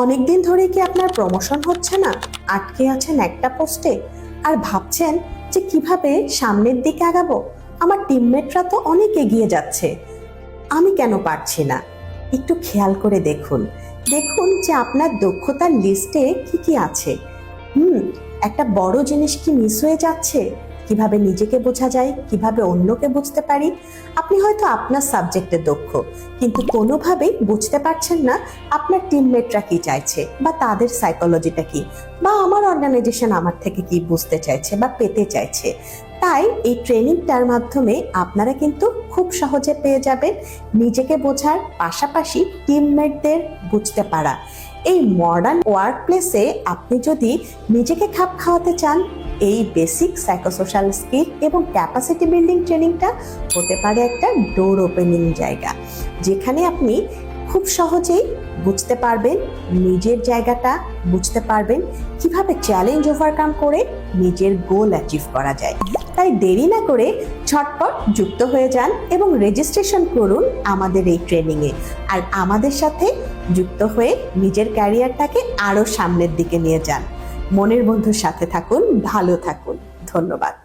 অনেকদিন ধরে কি আপনার প্রমোশন হচ্ছে না? আটকে আছেন একটা পোস্টে আর ভাবছেন যে কিভাবে সামনের দিকে আগাবো? আমার টিমমেটরা তো অনেক এগিয়ে যাচ্ছে, আমি কেন পারছি না? একটু খেয়াল করে দেখুন, দেখুন যে আপনার দক্ষতার লিস্টে কি কি আছে। হুম একটা বড় জিনিস কি মিস হয়ে যাচ্ছে? কিভাবে নিজেকে বোঝা যায়, কিভাবে অন্যকে বুঝতে পারি। আপনি হয়তো আপনার সাবজেক্টে দক্ষ, কিন্তু কোনোভাবেই বুঝতে পারছেন না আপনার টিমমেটরা কি চাইছে বা তাদের সাইকোলজিটা কি, বা আমার অর্গানাইজেশন আমার থেকে কি বুঝতে চাইছে বা পেতে চাইছে। তাই এই ট্রেনিংটার মাধ্যমে আপনারা কিন্তু খুব সহজে পেয়ে যাবেন নিজেকে বোঝার পাশাপাশি টিমমেটদের বুঝতে পারা। এই মডার্ন ওয়ার্ক প্লেসে আপনি যদি নিজেকে খাপ খাওয়াতে চান, এই বেসিক সাইকোসোশ্যাল স্কিল এবং ক্যাপাসিটি বিল্ডিং ট্রেনিংটা হতে পারে একটা ডোর ওপেনিং জায়গা, যেখানে আপনি খুব সহজেই বুঝতে পারবেন নিজের জায়গাটা, বুঝতে পারবেন কিভাবে চ্যালেঞ্জ ওভারকাম করে নিজের গোল অ্যাচিভ করা যায়। তাই দেরি না করে ঝটপট যুক্ত হয়ে যান এবং রেজিস্ট্রেশন করুন আমাদের এই ট্রেনিংয়ে। আর আমাদের সাথে যুক্ত হয়ে নিজের ক্যারিয়ারটাকে আরও সামনের দিকে নিয়ে যান। মনের বন্ধুর সাথে থাকুন, ভালো থাকুন। ধন্যবাদ।